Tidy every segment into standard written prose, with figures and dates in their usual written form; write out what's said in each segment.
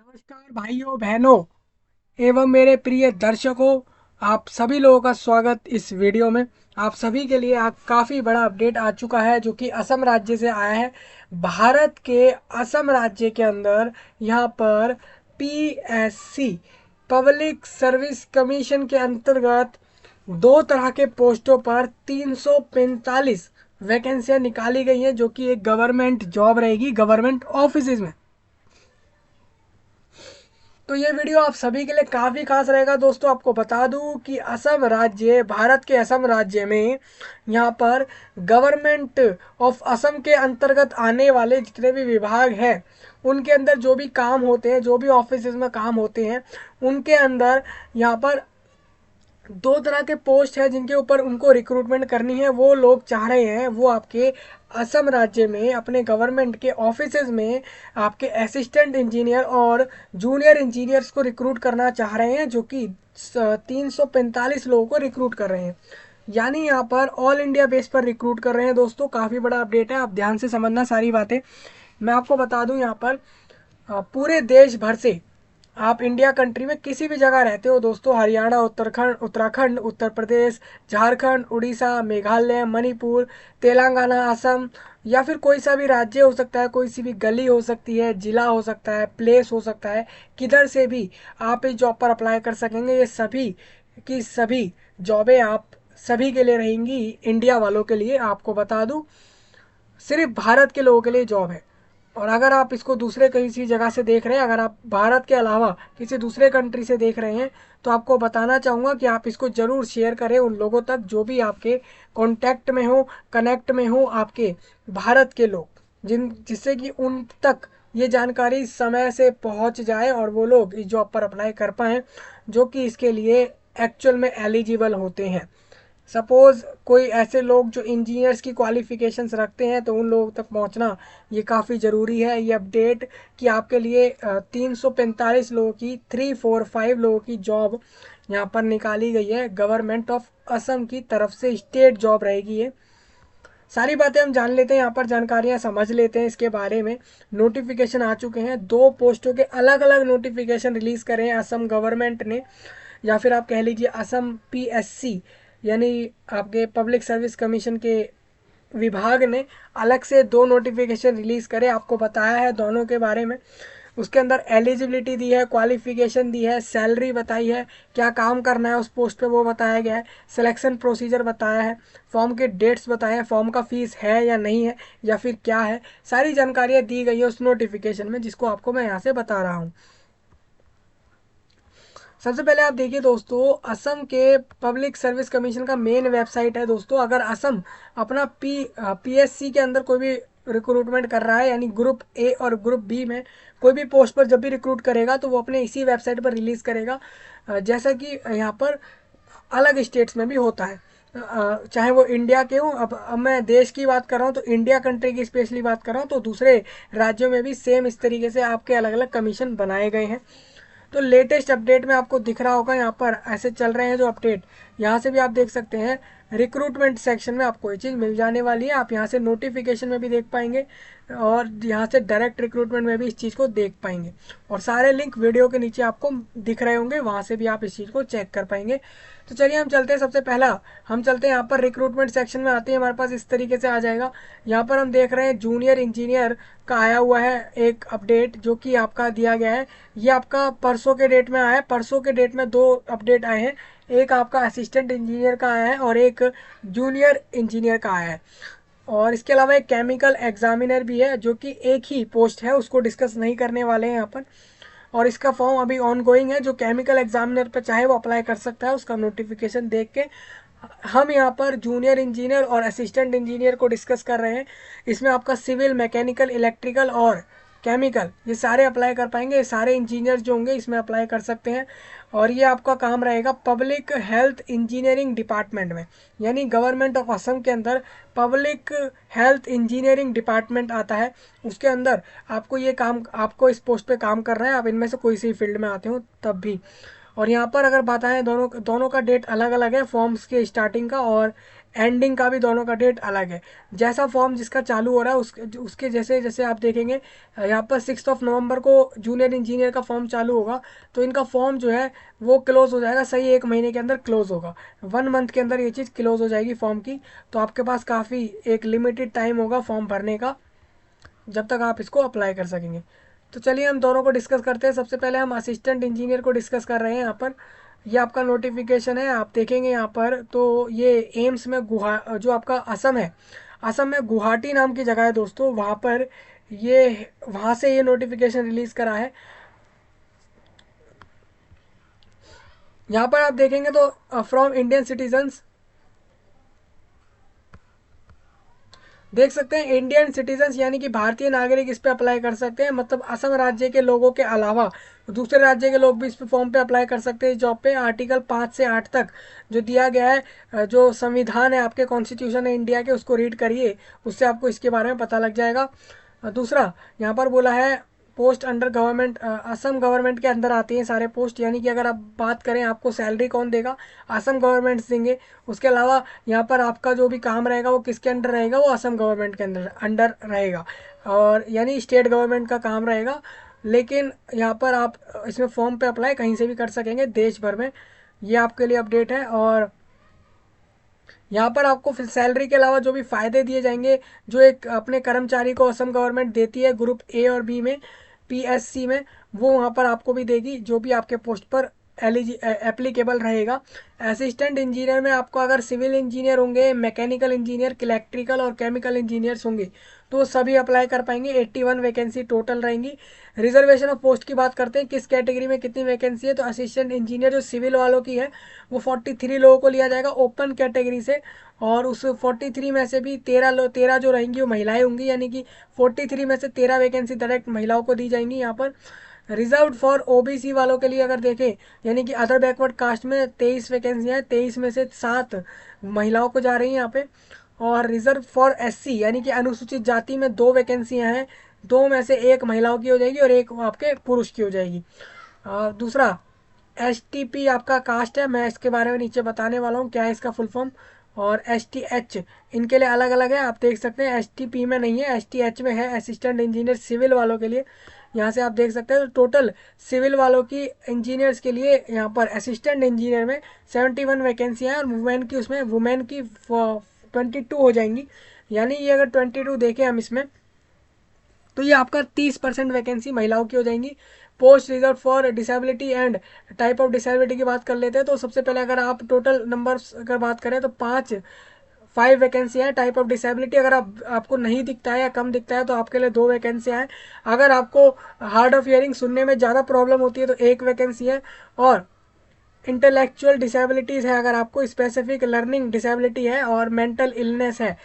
नमस्कार भाइयों बहनों एवं मेरे प्रिय दर्शकों। आप सभी लोगों का स्वागत इस वीडियो में। आप सभी के लिए काफ़ी बड़ा अपडेट आ चुका है जो कि असम राज्य से आया है। भारत के असम राज्य के अंदर यहाँ पर पीएससी पब्लिक सर्विस कमीशन के अंतर्गत दो तरह के पोस्टों पर 345 वैकेंसियां निकाली गई हैं जो कि एक गवर्नमेंट जॉब रहेगी गवर्नमेंट ऑफिस में। तो ये वीडियो आप सभी के लिए काफ़ी खास रहेगा दोस्तों। आपको बता दूं कि असम राज्य, भारत के असम राज्य में यहाँ पर गवर्नमेंट ऑफ असम के अंतर्गत आने वाले जितने भी विभाग हैं उनके अंदर जो भी काम होते हैं, जो भी ऑफिस में काम होते हैं, उनके अंदर यहाँ पर दो तरह के पोस्ट है जिनके ऊपर उनको रिक्रूटमेंट करनी है। वो लोग चाह रहे हैं वो आपके असम राज्य में अपने गवर्नमेंट के ऑफिसेज में आपके असिस्टेंट इंजीनियर और जूनियर इंजीनियर्स को रिक्रूट करना चाह रहे हैं जो कि 345 लोगों को रिक्रूट कर रहे हैं। यानी यहाँ पर ऑल इंडिया बेस पर रिक्रूट कर रहे हैं दोस्तों। काफ़ी बड़ा अपडेट है, आप ध्यान से समझना सारी बातें। मैं आपको बता दूं यहाँ पर पूरे देश भर से आप इंडिया कंट्री में किसी भी जगह रहते हो दोस्तों, हरियाणा, उत्तराखंड, उत्तर प्रदेश, झारखंड, उड़ीसा, मेघालय, मणिपुर, तेलंगाना, असम, या फिर कोई सा भी राज्य हो सकता है, कोई सी भी गली हो सकती है, जिला हो सकता है, प्लेस हो सकता है, किधर से भी आप इस जॉब पर अप्लाई कर सकेंगे। ये सभी की सभी जॉबें आप सभी के लिए रहेंगी, इंडिया वालों के लिए। आपको बता दूं सिर्फ भारत के लोगों के लिए जॉब है। और अगर आप इसको दूसरे किसी जगह से देख रहे हैं, अगर आप भारत के अलावा किसी दूसरे कंट्री से देख रहे हैं, तो आपको बताना चाहूँगा कि आप इसको ज़रूर शेयर करें उन लोगों तक जो भी आपके कांटेक्ट में हो, कनेक्ट में हो, आपके भारत के लोग, जिससे कि उन तक ये जानकारी समय से पहुंच जाए और वो लोग इस जॉब पर अप्लाई कर पाएँ जो कि इसके लिए एक्चुअल में एलिजिबल होते हैं। सपोज़ कोई ऐसे लोग जो इंजीनियर्स की क्वालिफिकेशंस रखते हैं तो उन लोगों तक पहुंचना ये काफ़ी ज़रूरी है। ये अपडेट कि आपके लिए 345 लोगों की 345 लोगों की जॉब यहाँ पर निकाली गई है गवर्नमेंट ऑफ असम की तरफ से। स्टेट जॉब रहेगी ये। सारी बातें हम जान लेते हैं, यहाँ पर जानकारियाँ समझ लेते हैं इसके बारे में। नोटिफिकेशन आ चुके हैं, दो पोस्टों के अलग अलग नोटिफिकेशन रिलीज़ करे हैं असम गवर्नमेंट ने, या फिर आप कह लीजिए असम पीएससी यानी आपके पब्लिक सर्विस कमीशन के विभाग ने अलग से दो नोटिफिकेशन रिलीज़ करे। आपको बताया है दोनों के बारे में। उसके अंदर एलिजिबिलिटी दी है, क्वालिफिकेशन दी है, सैलरी बताई है, क्या काम करना है उस पोस्ट पे वो बताया गया है, सिलेक्शन प्रोसीजर बताया है, फॉर्म के डेट्स बताए हैं, फॉर्म का फीस है या नहीं है या फिर क्या है, सारी जानकारियाँ दी गई है उस नोटिफिकेशन में जिसको आपको मैं यहाँ से बता रहा हूँ। सबसे पहले आप देखिए दोस्तों, असम के पब्लिक सर्विस कमीशन का मेन वेबसाइट है दोस्तों। अगर असम अपना पीएससी के अंदर कोई भी रिक्रूटमेंट कर रहा है, यानी ग्रुप ए और ग्रुप बी में कोई भी पोस्ट पर जब भी रिक्रूट करेगा तो वो अपने इसी वेबसाइट पर रिलीज़ करेगा। जैसा कि यहाँ पर अलग स्टेट्स में भी होता है, चाहे वो इंडिया के हों। अब मैं देश की बात कर रहा हूँ तो इंडिया कंट्री की स्पेशली बात कर रहा हूँ, तो दूसरे राज्यों में भी सेम इस तरीके से आपके अलग अलग कमीशन बनाए गए हैं। तो लेटेस्ट अपडेट में आपको दिख रहा होगा यहाँ पर ऐसे चल रहे हैं जो अपडेट, यहाँ से भी आप देख सकते हैं। रिक्रूटमेंट सेक्शन में आपको ये चीज़ मिल जाने वाली है, आप यहाँ से नोटिफिकेशन में भी देख पाएंगे और यहाँ से डायरेक्ट रिक्रूटमेंट में भी इस चीज़ को देख पाएंगे। और सारे लिंक वीडियो के नीचे आपको दिख रहे होंगे, वहाँ से भी आप इस चीज़ को चेक कर पाएंगे। तो चलिए हम चलते हैं। सबसे पहला हम चलते हैं यहाँ पर रिक्रूटमेंट सेक्शन में आते हैं, हमारे पास इस तरीके से आ जाएगा। यहाँ पर हम देख रहे हैं जूनियर इंजीनियर का आया हुआ है एक अपडेट जो कि आपका दिया गया है। ये आपका परसों के डेट में आया है। परसों के डेट में दो अपडेट आए हैं, एक आपका असिस्टेंट इंजीनियर का आया है और एक जूनियर इंजीनियर का आया है। और इसके अलावा एक केमिकल एग्जामिनर भी है जो कि एक ही पोस्ट है, उसको डिस्कस नहीं करने वाले हैं यहाँ पर। और इसका फॉर्म अभी ऑन गोइंग है। जो केमिकल एग्जामिनर पर चाहे वो अप्लाई कर सकता है, उसका नोटिफिकेशन देख के। हम यहाँ पर जूनियर इंजीनियर और असिस्टेंट इंजीनियर को डिस्कस कर रहे हैं। इसमें आपका सिविल, मैकेनिकल, इलेक्ट्रिकल और केमिकल ये सारे अप्लाई कर पाएंगे। ये सारे इंजीनियर जो होंगे इसमें अप्लाई कर सकते हैं। और ये आपका काम रहेगा पब्लिक हेल्थ इंजीनियरिंग डिपार्टमेंट में, यानी गवर्नमेंट ऑफ असम के अंदर पब्लिक हेल्थ इंजीनियरिंग डिपार्टमेंट आता है। उसके अंदर आपको ये काम, आपको इस पोस्ट पे काम करना है। आप इनमें से कोई सी फील्ड में आते हो तब भी। और यहाँ पर अगर बात आए, दोनों दोनों का डेट अलग अलग है, फॉर्म्स के स्टार्टिंग का और एंडिंग का भी दोनों का डेट अलग है। जैसा फॉर्म जिसका चालू हो रहा है उसके जैसे जैसे आप देखेंगे यहाँ पर 6 नवंबर को जूनियर इंजीनियर का फॉर्म चालू होगा, तो इनका फॉर्म जो है वो क्लोज हो जाएगा, सही 1 महीने के अंदर क्लोज होगा, 1 मंथ के अंदर ये चीज़ क्लोज हो जाएगी फॉर्म की। तो आपके पास काफ़ी एक लिमिटेड टाइम होगा फॉर्म भरने का, जब तक आप इसको अप्लाई कर सकेंगे। तो चलिए हम दोनों को डिस्कस करते हैं। सबसे पहले हम असिस्टेंट इंजीनियर को डिस्कस कर रहे हैं यहाँ पर। ये आपका नोटिफिकेशन है, आप देखेंगे यहाँ पर, तो ये एम्स में जो आपका असम है, असम में गुवाहाटी नाम की जगह है दोस्तों, वहाँ पर ये वहाँ से ये नोटिफिकेशन रिलीज़ करा है। यहाँ पर आप देखेंगे तो फ्रॉम इंडियन सिटीजन्स देख सकते हैं, इंडियन सिटीजन्स यानी कि भारतीय नागरिक इस पे अप्लाई कर सकते हैं, मतलब असम राज्य के लोगों के अलावा दूसरे राज्य के लोग भी इस पे फॉर्म पे अप्लाई कर सकते हैं इस जॉब पे। आर्टिकल 5 से 8 तक जो दिया गया है, जो संविधान है आपके, कॉन्स्टिट्यूशन है इंडिया के, उसको रीड करिए, उससे आपको इसके बारे में पता लग जाएगा। दूसरा यहाँ पर बोला है post under government, Assam government के अंदर आती हैं सारे पोस्ट, यानी कि अगर आप बात करें आपको सैलरी कौन देगा, असम गवर्नमेंट देंगे। उसके अलावा यहाँ पर आपका जो भी काम रहेगा वो किसके अंडर रहेगा, वो असम गवर्नमेंट के अंडर रहेगा, और यानी स्टेट गवर्नमेंट का काम रहेगा। लेकिन यहाँ पर आप इसमें फॉर्म पे अप्लाई कहीं से भी कर सकेंगे देश भर में, ये आपके लिए अपडेट है। और यहाँ पर आपको फिर सैलरी के अलावा जो भी फ़ायदे दिए जाएंगे, जो एक अपने कर्मचारी को असम गवर्नमेंट देती है ग्रुप ए और बी में, पीएससी में, वो वहाँ पर आपको भी देगी, जो भी आपके पोस्ट पर एप्लीकेबल रहेगा। असिस्टेंट इंजीनियर में आपको अगर सिविल इंजीनियर होंगे, मैकेनिकल इंजीनियर, इलेक्ट्रिकल और केमिकल इंजीनियर्स होंगे तो सभी अप्लाई कर पाएंगे। 81 वैकेंसी टोटल रहेंगी। रिजर्वेशन ऑफ पोस्ट की बात करते हैं, किस कैटेगरी में कितनी वैकेंसी है, तो असिस्टेंट इंजीनियर जो सिविल वालों की है वो 43 लोगों को लिया जाएगा ओपन कैटेगरी से, और उस 43 में से भी 13 जो रहेंगी वो महिलाएं होंगी, यानी कि 43 में से 13 वैकेंसी डायरेक्ट महिलाओं को दी जाएंगी। यहाँ पर रिजर्व फॉर ओबीसी वालों के लिए अगर देखें, यानी कि अदर बैकवर्ड कास्ट में 23 वैकेंसियाँ हैं, 23 में से 7 महिलाओं को जा रही हैं यहाँ पे। और रिजर्व फॉर एससी यानी कि अनुसूचित जाति में 2 वैकेंसियाँ हैं, 2 में से 1 महिलाओं की हो जाएगी और 1 आपके पुरुष की हो जाएगी। दूसरा एसटीपी आपका कास्ट है, मैं इसके बारे में नीचे बताने वाला हूँ क्या है इसका फुल फॉर्म। और एसटीएच इनके लिए अलग अलग है, आप देख सकते हैं, एसटीपी में नहीं है, एसटीएच में है, असिस्टेंट इंजीनियर सिविल वालों के लिए। यहाँ से आप देख सकते हैं, तो टोटल सिविल वालों की इंजीनियर्स के लिए यहाँ पर असिस्टेंट इंजीनियर में 71 वैकेंसी है, और वुमेन की उसमें वुमेन की 22 हो जाएंगी। यानी ये अगर 22 देखें हम इसमें, तो ये आपका 30% वैकेंसी महिलाओं की हो जाएंगी। Post reserve for disability and type of disability की बात कर लेते हैं, तो सबसे पहले अगर आप टोटल नंबर्स अगर बात करें तो 5 वैकेंसी है। टाइप ऑफ डिसेबिलिटी अगर आपको नहीं दिखता है या कम दिखता है तो आपके लिए 2 वैकेंसियाँ हैं। अगर आपको हार्ड ऑफ हियरिंग सुनने में ज़्यादा प्रॉब्लम होती है तो 1 वैकेंसी है। और इंटेलेक्चुअल डिसेबिलिटीज़ है, अगर आपको स्पेसिफिक लर्निंग डिसेबिलिटी है और मेंटल इलनेस है,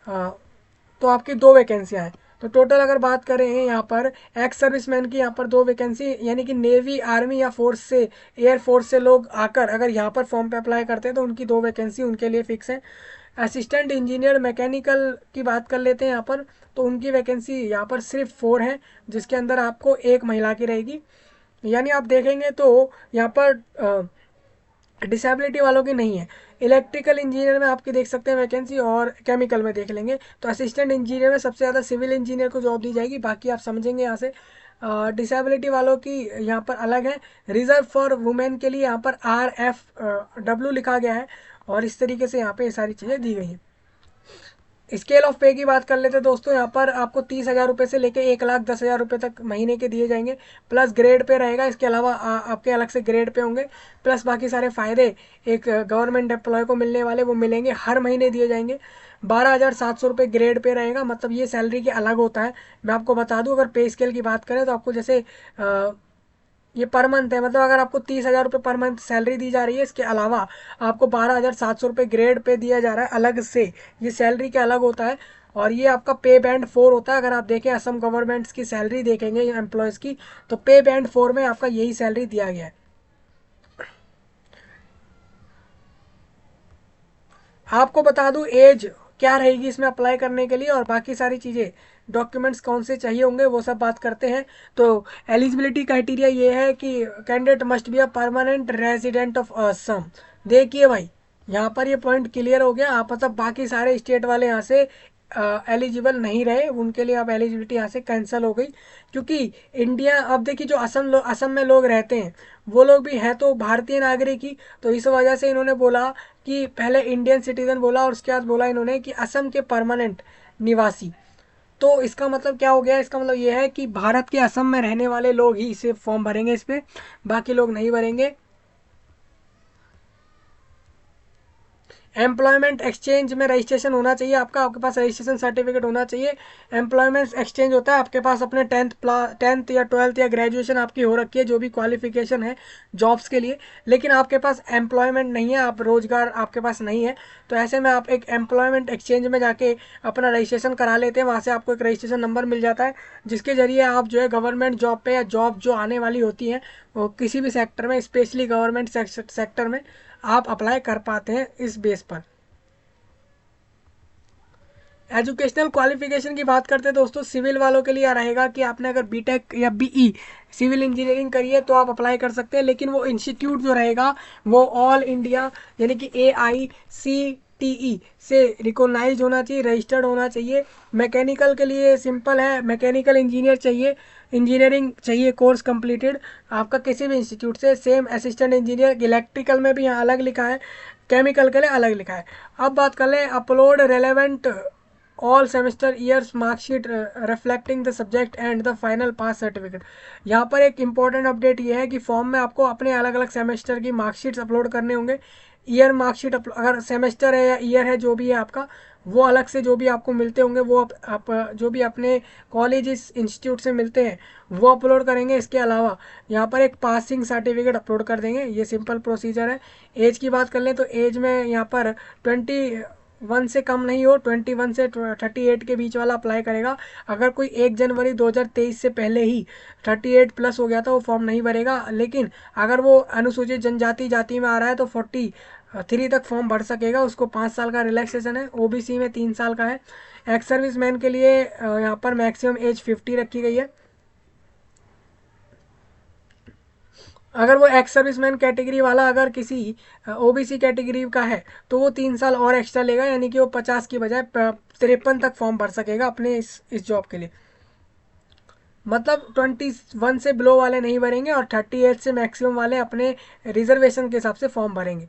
तो आपकी 2 वैकेंसियाँ हैं। तो टोटल अगर बात करें यहाँ पर एक्स सर्विसमैन की यहाँ पर 2 वैकेंसी, यानी कि नेवी, आर्मी या फोर्स से, एयरफोर्स से लोग आकर अगर यहाँ पर फॉर्म पे अप्लाई करते हैं तो उनकी 2 वैकेंसी उनके लिए फिक्स है। असिस्टेंट इंजीनियर मैकेनिकल की बात कर लेते हैं यहाँ पर, तो उनकी वैकेंसी यहाँ पर सिर्फ 4 है, जिसके अंदर आपको 1 महिला की रहेगी। यानी आप देखेंगे तो यहाँ पर डिसेबिलिटी वालों की नहीं है। इलेक्ट्रिकल इंजीनियर में आपकी देख सकते हैं वैकेंसी, और केमिकल में देख लेंगे तो असिस्टेंट इंजीनियर में सबसे ज़्यादा सिविल इंजीनियर को जॉब दी जाएगी, बाकी आप समझेंगे यहाँ से। डिसेबिलिटी वालों की यहाँ पर अलग है। रिजर्व फॉर वुमेन के लिए यहाँ पर RFW लिखा गया है, और इस तरीके से यहाँ पे ये सारी चीज़ें दी गई हैं। स्केल ऑफ पे की बात कर लेते हैं दोस्तों, यहाँ पर आपको 30,000 रुपये से लेके 1,10,000 रुपये तक महीने के दिए जाएंगे, प्लस ग्रेड पे रहेगा। इसके अलावा आपके अलग से ग्रेड पे होंगे, प्लस बाकी सारे फ़ायदे एक गवर्नमेंट एम्प्लॉय को मिलने वाले वो मिलेंगे, हर महीने दिए जाएंगे। 12,700 रुपये ग्रेड पे रहेगा, मतलब ये सैलरी के अलग होता है। मैं आपको बता दूँ, अगर पे स्केल की बात करें तो आपको जैसे ये पर मंथ है, मतलब अगर आपको 30,000 रुपये पर मंथ सैलरी दी जा रही है, इसके अलावा आपको 12,700 रुपये ग्रेड पे दिया जा रहा है अलग से, ये सैलरी के अलग होता है। और ये आपका पे बैंड 4 होता है। अगर आप देखें असम गवर्नमेंट्स की सैलरी देखेंगे एम्प्लॉयज़ की, तो पे बैंड 4 में आपका यही सैलरी दिया गया है। आपको बता दूं एज क्या रहेगी इसमें अप्लाई करने के लिए, और बाकी सारी चीज़ें, डॉक्यूमेंट्स कौन से चाहिए होंगे वो सब बात करते हैं। तो एलिजिबिलिटी क्राइटेरिया ये है कि candidate must be a permanent resident of Assam. देखिए भाई, यहाँ पर ये पॉइंट क्लियर हो गया। आप मतलब बाकी सारे स्टेट वाले यहाँ से एलिजिबल नहीं रहे, उनके लिए अब एलिजिबिलिटी यहाँ से कैंसिल हो गई। क्योंकि इंडिया, अब देखिए जो असम में लोग रहते हैं वो लोग भी हैं तो भारतीय नागरिक ही, तो इस वजह से इन्होंने बोला कि पहले इंडियन सिटीजन बोला और उसके बाद बोला इन्होंने कि असम के परमानेंट निवासी। तो इसका मतलब क्या हो गया, इसका मतलब ये है कि भारत के असम में रहने वाले लोग ही इसे फॉर्म भरेंगे, इस पे बाकी लोग नहीं भरेंगे। एम्प्लॉयमेंट एक्सचेंज में रजिस्ट्रेशन होना चाहिए आपका, आपके पास रजिस्ट्रेशन सर्टिफिकेट होना चाहिए। एम्प्लॉयमेंट एक्सचेंज होता है आपके पास अपने टेंथ या ट्वेल्थ या ग्रेजुएशन आपकी हो रखी है, जो भी क्वालिफिकेशन है जॉब्स के लिए, लेकिन आपके पास एम्प्लॉयमेंट नहीं है, आप रोजगार आपके पास नहीं है, तो ऐसे में आप एक एम्प्लॉयमेंट एक्सचेंज में जाके अपना रजिस्ट्रेशन करा लेते हैं। वहाँ से आपको एक रजिस्ट्रेशन नंबर मिल जाता है, जिसके जरिए आप जो है गवर्नमेंट जॉब पे या जॉब जो आने वाली होती है वो किसी भी सेक्टर में, स्पेशली गवर्नमेंट सेक्टर में आप अप्लाई कर पाते हैं इस बेस पर। एजुकेशनल क्वालिफिकेशन की बात करते हैं दोस्तों, सिविल वालों के लिए रहेगा कि आपने अगर बीटेक या बीई सिविल इंजीनियरिंग करी है तो आप अप्लाई कर सकते हैं, लेकिन वो इंस्टीट्यूट जो रहेगा वो ऑल इंडिया यानी कि AICTE से रिकॉग्नाइज होना चाहिए, रजिस्टर्ड होना चाहिए। मैकेनिकल के लिए सिंपल है, मैकेनिकल इंजीनियर चाहिए, इंजीनियरिंग चाहिए कोर्स कंप्लीटेड आपका किसी भी इंस्टीट्यूट से। सेम असिस्टेंट इंजीनियर, इलेक्ट्रिकल में भी यहाँ अलग लिखा है, केमिकल के लिए अलग लिखा है। अब बात कर लें upload relevant all semester years marksheet reflecting the subject and the final pass certificate. यहाँ पर एक इंपॉर्टेंट अपडेट ये है कि फॉर्म में आपको अपने अलग अलग सेमेस्टर की मार्कशीट्स अपलोड करने होंगे। ईयर मार्कशीट अगर सेमेस्टर है या ईयर है जो भी है आपका, वो अलग से जो भी आपको मिलते होंगे वो आप जो भी अपने कॉलेज इंस्टीट्यूट से मिलते हैं वो अपलोड करेंगे। इसके अलावा यहाँ पर एक पासिंग सर्टिफिकेट अपलोड कर देंगे, ये सिंपल प्रोसीजर है। एज की बात कर लें तो एज में यहाँ पर 21 से कम नहीं हो, 21 से 38 के बीच वाला अप्लाई करेगा। अगर कोई 1 जनवरी 2023 से पहले ही 38 प्लस हो गया था वो फॉर्म नहीं भरेगा, लेकिन अगर वो अनुसूचित जनजाति जाति में आ रहा है तो 43 तक फॉर्म भर सकेगा, उसको 5 साल का रिलैक्सेशन है। ओबीसी में 3 साल का है। एक्स सर्विस मैन के लिए यहाँ पर मैक्सिमम एज 50 रखी गई है। अगर वो एक्स सर्विसमैन कैटेगरी वाला अगर किसी ओबीसी कैटेगरी का है तो वो 3 साल और एक्स्ट्रा लेगा, यानी कि वो 50 की बजाय 53 तक फॉर्म भर सकेगा अपने इस जॉब के लिए। मतलब 21 से बिलो वाले नहीं भरेंगे और 38 से मैक्सिमम वाले अपने रिजर्वेशन के हिसाब से फॉर्म भरेंगे।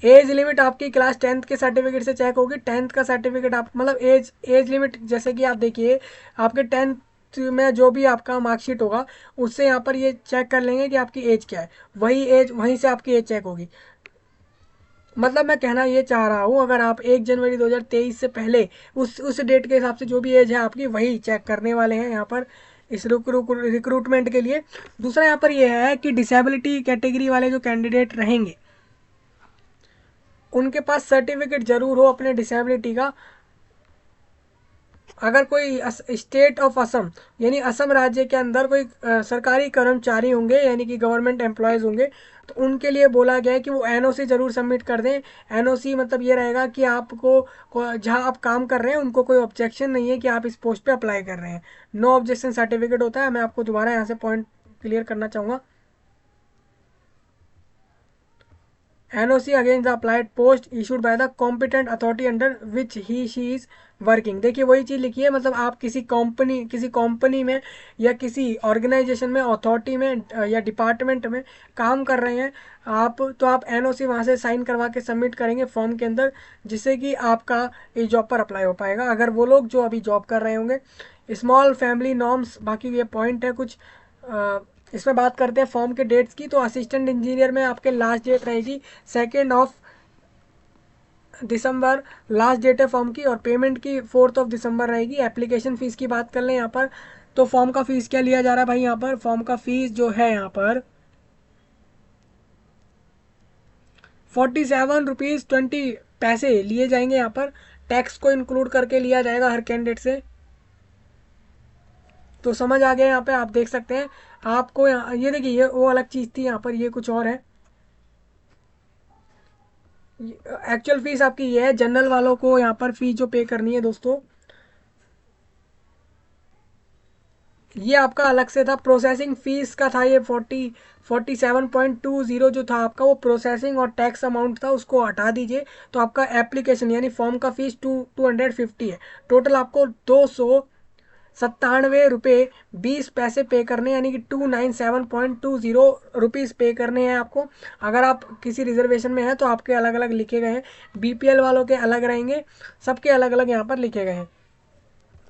एज लिमिट आपकी क्लास 10th के सर्टिफिकेट से चेक होगी। 10th का सर्टिफिकेट आप मतलब एज लिमिट जैसे कि आप देखिए आपके 10th में जो भी आपका मार्कशीट होगा उससे यहाँ पर ये चेक कर लेंगे कि आपकी एज क्या है, वही एज वहीं से आपकी एज चेक होगी। मतलब मैं कहना ये चाह रहा हूँ अगर आप 1 जनवरी 2023 से पहले उस डेट के हिसाब से जो भी एज है आपकी वही चेक करने वाले हैं यहाँ पर इस रिक्रूटमेंट के लिए। दूसरा यहाँ पर यह है कि डिसेबिलिटी कैटेगरी वाले जो कैंडिडेट रहेंगे उनके पास सर्टिफिकेट जरूर हो अपने डिसेबिलिटी का। अगर कोई स्टेट ऑफ असम यानी असम राज्य के अंदर कोई सरकारी कर्मचारी होंगे यानी कि गवर्नमेंट एम्प्लॉयज़ होंगे तो उनके लिए बोला गया है कि वो एनओसी ज़रूर सबमिट कर दें। एनओसी मतलब ये रहेगा कि आपको जहां आप काम कर रहे हैं उनको कोई ऑब्जेक्शन नहीं है कि आप इस पोस्ट पे अप्लाई कर रहे हैं। नो ऑब्जेक्शन सर्टिफिकेट होता है। मैं आपको दोबारा यहाँ से पॉइंट क्लियर करना चाहूँगा। NOC against the applied post issued by the competent authority under which she is working. देखिए वही चीज़ लिखी है, मतलब आप किसी कंपनी में या किसी ऑर्गेनाइजेशन में अथॉरिटी में या डिपार्टमेंट में काम कर रहे हैं आप, तो आप NOC वहाँ से साइन करवा के सबमिट करेंगे फॉर्म के अंदर, जिससे कि आपका इस जॉब पर अप्लाई हो पाएगा अगर वो लोग जो अभी जॉब कर रहे होंगे। स्मॉल फैमिली नॉर्म्स, बाकी ये पॉइंट है कुछ इसमें बात करते हैं फॉर्म के डेट्स की। तो असिस्टेंट इंजीनियर में आपके लास्ट डेट रहेगी 2 दिसंबर लास्ट डेट है फॉर्म की, और पेमेंट की 4 दिसंबर रहेगी। एप्लीकेशन फ़ीस की बात कर लें यहाँ पर तो फॉर्म का फ़ीस क्या लिया जा रहा है भाई, यहाँ पर फॉर्म का फ़ीस जो है यहाँ पर 47 रुपीज़ 20 पैसे लिए जाएंगे। यहाँ पर टैक्स को इंक्लूड करके लिया जाएगा हर कैंडिडेट से। तो समझ आ गया यहाँ पे आप देख सकते हैं। आपको यहाँ ये देखिए ये वो अलग चीज़ थी, यहाँ पर ये कुछ और है। एक्चुअल फीस आपकी ये है, जनरल वालों को यहाँ पर फीस जो पे करनी है दोस्तों ये आपका अलग से था। प्रोसेसिंग फीस का था ये 47.20 जो था आपका, वो प्रोसेसिंग और टैक्स अमाउंट था, उसको हटा दीजिए। तो आपका एप्लीकेशन यानी फॉर्म का फीस 250 है। टोटल आपको 297 रुपये 20 पैसे पे करने, यानी कि 297.20 रुपीज़ पे करने हैं आपको। अगर आप किसी रिजर्वेशन में हैं तो आपके अलग अलग लिखे गए हैं, बीपीएल वालों के अलग रहेंगे, सबके अलग अलग यहाँ पर लिखे गए हैं।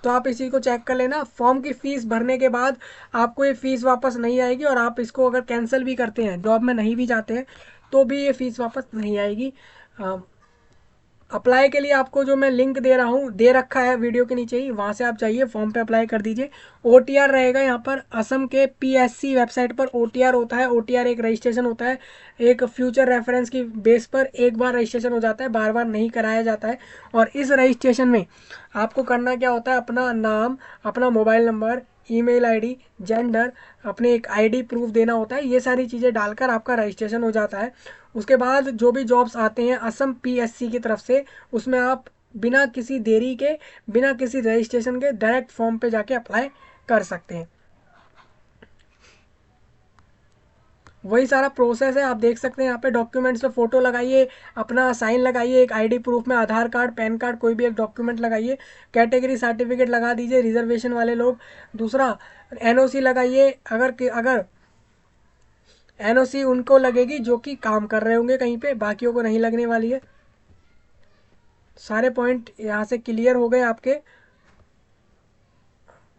तो आप इसी को चेक कर लेना। फॉर्म की फ़ीस भरने के बाद आपको ये फ़ीस वापस नहीं आएगी, और आप इसको अगर कैंसिल भी करते हैं, जॉब में नहीं भी जाते हैं, तो भी ये फ़ीस वापस नहीं आएगी। अप्लाई के लिए आपको जो मैं लिंक दे रहा हूँ, दे रखा है वीडियो के नीचे ही, वहाँ से आप जाइए, फॉर्म पे अप्लाई कर दीजिए। ओटीआर रहेगा यहाँ पर असम के पीएससी वेबसाइट पर। ओटीआर होता है, ओटीआर एक रजिस्ट्रेशन होता है, एक फ्यूचर रेफरेंस की बेस पर एक बार रजिस्ट्रेशन हो जाता है, बार बार नहीं कराया जाता है। और इस रजिस्ट्रेशन में आपको करना क्या होता है, अपना नाम, अपना mobile number, email ID, gender, अपने एक आईडी प्रूफ देना होता है। ये सारी चीज़ें डालकर आपका रजिस्ट्रेशन हो जाता है। उसके बाद जो भी जॉब्स आते हैं असम पीएससी की तरफ से, उसमें आप बिना किसी देरी के, बिना किसी रजिस्ट्रेशन के डायरेक्ट फॉर्म पे जाके अप्लाई कर सकते हैं। वही सारा प्रोसेस है, आप देख सकते हैं यहाँ पे। डॉक्यूमेंट्स पे फोटो लगाइए, अपना साइन लगाइए, एक आईडी प्रूफ में आधार कार्ड, पैन कार्ड, कोई भी एक डॉक्यूमेंट लगाइए। कैटेगरी सर्टिफिकेट लगा दीजिए रिजर्वेशन वाले लोग। दूसरा, एनओसी लगाइए। अगर एनओसी उनको लगेगी जो कि काम कर रहे होंगे कहीं पे, बाकियों को नहीं लगने वाली है। सारे पॉइंट यहाँ से क्लियर हो गए आपके।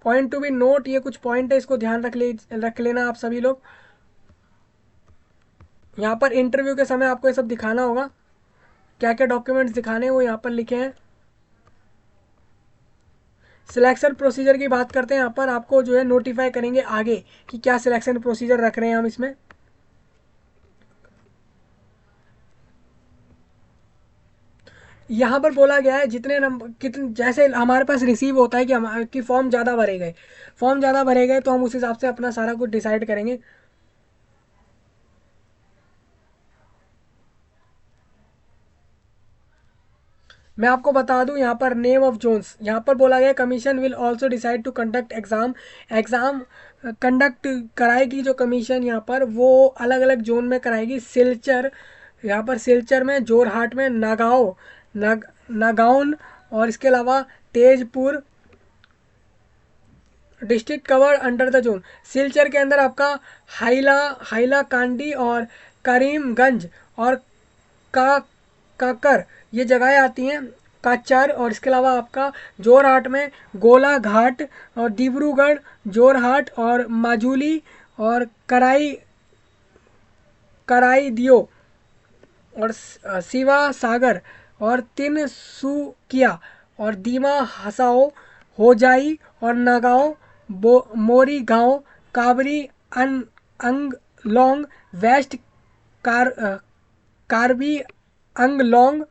पॉइंट टू बी नोट, ये कुछ पॉइंट है, इसको ध्यान रख लेना आप सभी लोग। यहाँ पर इंटरव्यू के समय आपको ये सब दिखाना होगा, क्या क्या डॉक्यूमेंट्स दिखाने हैं वो यहाँ पर लिखे हैं। सिलेक्शन प्रोसीजर की बात करते हैं, यहाँ पर आपको जो है नोटिफाई करेंगे आगे कि क्या सिलेक्शन प्रोसीजर रख रहे हैं हम इसमें। यहाँ पर बोला गया है जितने नंबर, कितने, जैसे हमारे पास रिसीव होता है कि हमारे की फॉर्म ज़्यादा भरे गए, फॉर्म ज़्यादा भरे गए तो हम उस हिसाब से अपना सारा कुछ डिसाइड करेंगे। मैं आपको बता दूं यहाँ पर नेम ऑफ जोन्स, यहाँ पर बोला गया commission will also decide to conduct exam. Exam conduct कराएगी जो कमीशन यहाँ पर, वो अलग अलग जोन में कराएगी। सिलचर, यहाँ पर सिलचर में, जोरहाट में, नागाउन, और इसके अलावा Tezpur district cover under the zone. Silchar के अंदर आपका हाइला हाइलाकांडी और करीमगंज और का काकर, ये जगहें आती हैं। काचर, और इसके अलावा आपका जोरहाट में गोलाघाट और डिब्रूगढ़, जोरहाट और माजुली और कराई दियो और शिवा सागर और तिनसुकिया और दीमा हसाओ, होजाई और नगांव, मोरी गांव, काबरी, अंगलोंग, वेस्ट कार कार्बी अंगलोंग,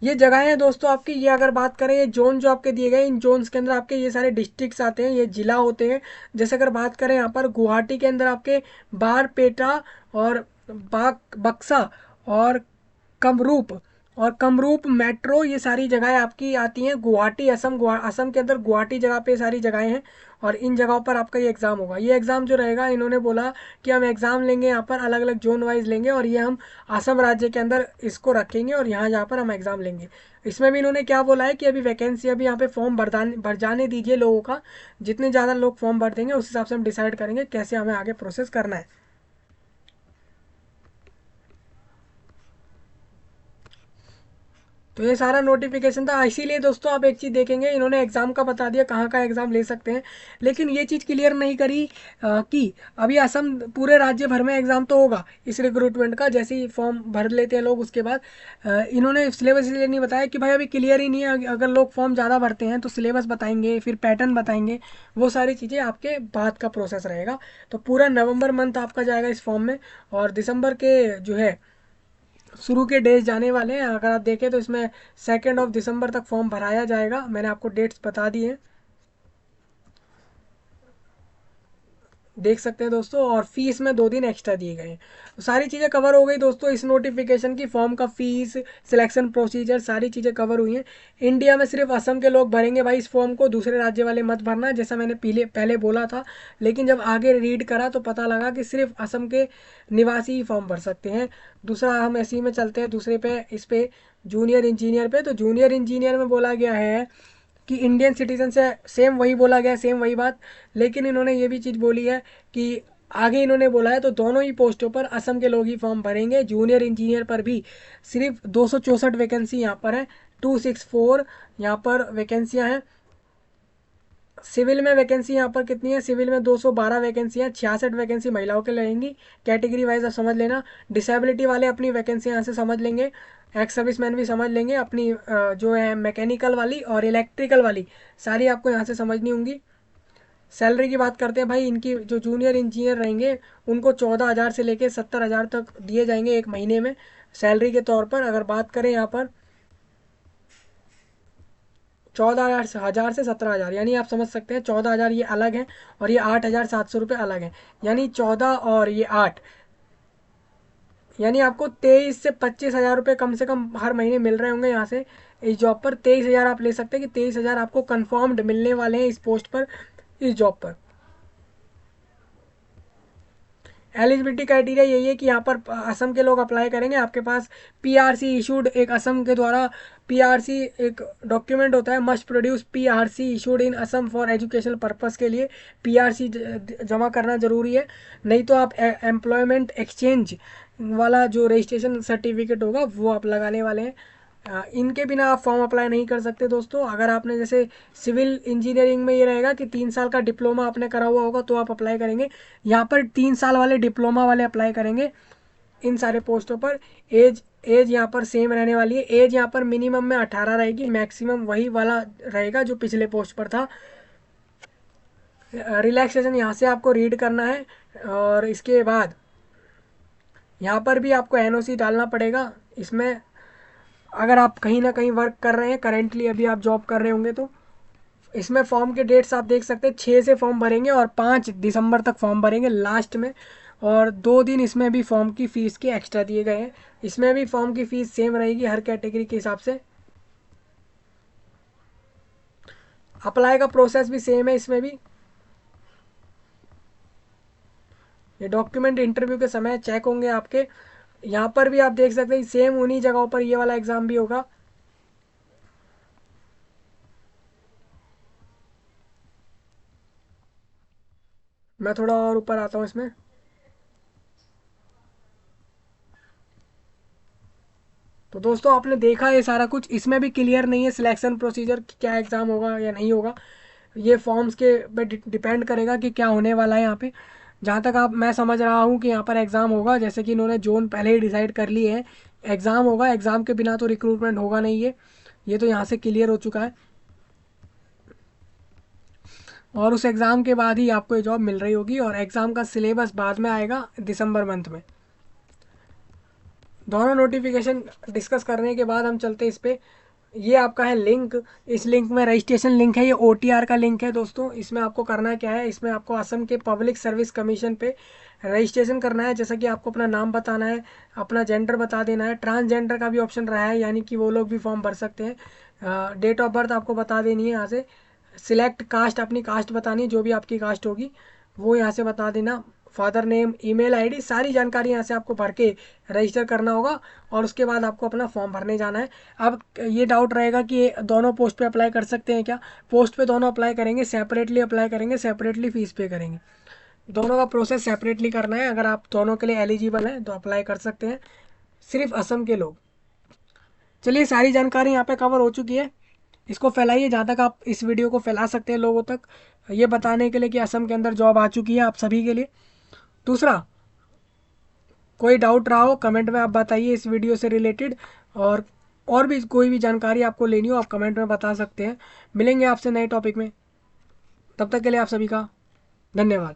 ये जगहें हैं दोस्तों आपकी। ये अगर बात करें, ये जोन जो आपके दिए गए, इन जोन्स के अंदर आपके ये सारे डिस्ट्रिक्ट्स आते हैं, ये जिला होते हैं। जैसे अगर बात करें यहाँ पर गुवाहाटी के अंदर आपके बारपेटा और बक्सा और कमरूप और कमरूप मेट्रो, ये सारी जगहें आपकी आती हैं। गुवाहाटी असम, असम के अंदर गुवाहाटी जगह पे सारी जगहें हैं, और इन जगहों पर आपका ये एग्ज़ाम होगा। ये एग्ज़ाम जो रहेगा, इन्होंने बोला कि हम एग्ज़ाम लेंगे यहाँ पर अलग अलग जोन वाइज लेंगे, और ये हम असम राज्य के अंदर इसको रखेंगे, और यहाँ जहाँ पर हम एग्ज़ाम लेंगे। इसमें भी इन्होंने क्या बोला है कि अभी वैकेंसी, अभी यहाँ पे फॉर्म भर जाने दीजिए लोगों का। जितने ज़्यादा लोग फॉर्म भर देंगे उस हिसाब से हम डिसाइड करेंगे कैसे हमें आगे प्रोसेस करना है। तो ये सारा नोटिफिकेशन था। इसीलिए दोस्तों आप एक चीज़ देखेंगे, इन्होंने एग्ज़ाम का बता दिया कहाँ का एग्ज़ाम ले सकते हैं, लेकिन ये चीज़ क्लियर नहीं करी कि अभी असम पूरे राज्य भर में एग्ज़ाम तो होगा इस रिक्रूटमेंट का। जैसे ही फॉर्म भर लेते हैं लोग, उसके बाद इन्होंने सिलेबस इसलिए नहीं बताया कि भाई अभी क्लियर ही नहीं है। अगर लोग फॉर्म ज़्यादा भरते हैं तो सिलेबस बताएंगे, फिर पैटर्न बताएंगे, वो सारी चीज़ें आपके बाद का प्रोसेस रहेगा। तो पूरा नवंबर मंथ आपका जाएगा इस फॉर्म में, और दिसंबर के जो है शुरू के डेज जाने वाले हैं। अगर आप देखें तो इसमें 2 दिसंबर तक फॉर्म भराया जाएगा। मैंने आपको डेट्स बता दी हैं। देख सकते हैं दोस्तों, और फीस में 2 दिन एक्स्ट्रा दिए गए हैं। तो सारी चीज़ें कवर हो गई दोस्तों इस नोटिफिकेशन की। फॉर्म का फीस, सिलेक्शन प्रोसीजर, सारी चीज़ें कवर हुई हैं। इंडिया में सिर्फ असम के लोग भरेंगे भाई इस फॉर्म को, दूसरे राज्य वाले मत भरना, जैसा मैंने पहले बोला था। लेकिन जब आगे रीड करा तो पता लगा कि सिर्फ असम के निवासी ही फॉर्म भर सकते हैं। दूसरा हम इसी में चलते हैं दूसरे पे, इस पे जूनियर इंजीनियर पे। तो जूनियर इंजीनियर में बोला गया है कि इंडियन सिटीजन से सेम वही बोला गया, सेम वही बात। लेकिन इन्होंने ये भी चीज़ बोली है कि आगे इन्होंने बोला है तो दोनों ही पोस्टों पर असम के लोग ही फॉर्म भरेंगे। जूनियर इंजीनियर पर भी सिर्फ 264 वैकेंसी यहाँ पर है, 264 यहाँ पर वैकेंसियाँ हैं। सिविल में वैकेंसी यहाँ पर कितनी है, सिविल में 212 वैकेंसी है, 66 वैकेंसी महिलाओं के लिए रहेंगी। कैटेगरी वाइज आप समझ लेना। डिसेबिलिटी वाले अपनी वैकेंसी यहाँ से समझ लेंगे, एक्स सर्विस मैन भी समझ लेंगे अपनी, जो है मैकेनिकल वाली और इलेक्ट्रिकल वाली सारी आपको यहाँ से समझनी होंगी। सैलरी की बात करते हैं भाई, इनकी जो जूनियर इंजीनियर रहेंगे उनको 14,000 से लेके 70,000 तक दिए जाएंगे एक महीने में सैलरी के तौर पर। अगर बात करें यहाँ पर 14,000 से 17,000, यानी आप समझ सकते हैं 14,000 ये अलग है और ये 8,700 रुपये अलग है। यानी 14 और ये 8, यानी आपको 23 से 25,000 रुपये कम से कम हर महीने मिल रहे होंगे यहाँ से। इस जॉब पर 23,000 आप ले सकते हैं कि 23,000 आपको कन्फर्म्ड मिलने वाले हैं इस पोस्ट पर, इस जॉब पर। एलिजिबिलिटी क्राइटेरिया यही है कि यहाँ पर असम के लोग अप्लाई करेंगे। आपके पास पीआरसी इशूड, एक असम के द्वारा पीआरसी एक डॉक्यूमेंट होता है, must produce PRC issued in Assam for educational purpose के लिए पीआरसी जमा करना ज़रूरी है। नहीं तो आप एम्प्लॉयमेंट एक्सचेंज वाला जो रजिस्ट्रेशन सर्टिफिकेट होगा वो आप लगाने वाले हैं। इनके बिना आप फॉर्म अप्लाई नहीं कर सकते दोस्तों। अगर आपने जैसे सिविल इंजीनियरिंग में ये रहेगा कि 3 साल का डिप्लोमा आपने करा हुआ होगा तो आप अप्लाई करेंगे। यहाँ पर 3 साल वाले डिप्लोमा वाले अप्लाई करेंगे इन सारे पोस्टों पर। एज एज यहाँ पर सेम रहने वाली है। एज यहाँ पर मिनिमम में 18 रहेगी, मैक्सिमम वही वाला रहेगा जो पिछले पोस्ट पर था। रिलैक्सेशन यहाँ से आपको रीड करना है, और इसके बाद यहाँ पर भी आपको एनओसी डालना पड़ेगा। इसमें अगर आप कहीं ना कहीं वर्क कर रहे हैं, करेंटली अभी आप जॉब कर रहे होंगे तो इसमें फॉर्म के डेट्स आप देख सकते हैं, 6 से फॉर्म भरेंगे और 5 दिसंबर तक फॉर्म भरेंगे लास्ट में। और 2 दिन इसमें भी फॉर्म की फ़ीस के एक्स्ट्रा दिए गए हैं। इसमें भी फॉर्म की फ़ीस सेम रहेगी हर कैटेगरी के हिसाब से। अप्लाई का प्रोसेस भी सेम है इसमें भी। ये डॉक्यूमेंट इंटरव्यू के समय चेक होंगे आपके। यहाँ पर भी आप देख सकते हैं सेम उन्हीं जगहों पर ये वाला एग्ज़ाम भी होगा। मैं थोड़ा और ऊपर आता हूँ इसमें। तो दोस्तों आपने देखा ये सारा कुछ, इसमें भी क्लियर नहीं है सिलेक्शन प्रोसीजर क्या एग्ज़ाम होगा या नहीं होगा। ये फॉर्म्स के पे डिपेंड करेगा कि क्या होने वाला है यहाँ पे। जहाँ तक आप मैं समझ रहा हूँ कि यहाँ पर एग्ज़ाम होगा, जैसे कि इन्होंने जोन पहले ही डिसाइड कर लिए हैं। एग्ज़ाम होगा, एग्ज़ाम के बिना तो रिक्रूटमेंट होगा नहीं है, ये तो यहाँ से क्लियर हो चुका है। और उस एग्ज़ाम के बाद ही आपको ये जॉब मिल रही होगी, और एग्ज़ाम का सिलेबस बाद में आएगा दिसंबर मंथ में। दोनों नोटिफिकेशन डिस्कस करने के बाद हम चलते इस पर। ये आपका है लिंक, इस लिंक में रजिस्ट्रेशन लिंक है, ये OTR का लिंक है दोस्तों। इसमें आपको करना क्या है, इसमें आपको असम के पब्लिक सर्विस कमीशन पे रजिस्ट्रेशन करना है। जैसा कि आपको अपना नाम बताना है, अपना जेंडर बता देना है। ट्रांसजेंडर का भी ऑप्शन रहा है, यानी कि वो लोग भी फॉर्म भर सकते हैं। डेट ऑफ बर्थ आपको बता देनी है यहाँ से। सिलेक्ट कास्ट, अपनी कास्ट बतानी है, जो भी आपकी कास्ट होगी वो यहाँ से बता देना। फादर नेम, ईमेल आईडी, सारी जानकारी यहाँ से आपको भर के रजिस्टर करना होगा, और उसके बाद आपको अपना फॉर्म भरने जाना है। अब ये डाउट रहेगा कि ये दोनों पोस्ट पे अप्लाई कर सकते हैं क्या। पोस्ट पे दोनों अप्लाई करेंगे, सेपरेटली अप्लाई करेंगे, सेपरेटली फ़ीस पे करेंगे। दोनों का प्रोसेस सेपरेटली करना है। अगर आप दोनों के लिए एलिजिबल हैं तो अप्लाई कर सकते हैं, सिर्फ असम के लोग। चलिए सारी जानकारी यहाँ पे कवर हो चुकी है। इसको फैलाइए जहाँ तक आप इस वीडियो को फैला सकते हैं लोगों तक, ये बताने के लिए कि असम के अंदर जॉब आ चुकी है आप सभी के लिए। दूसरा, कोई डाउट रहा हो कमेंट में आप बताइए इस वीडियो से रिलेटेड, और भी कोई भी जानकारी आपको लेनी हो आप कमेंट में बता सकते हैं। मिलेंगे आपसे नए टॉपिक में, तब तक के लिए आप सभी का धन्यवाद।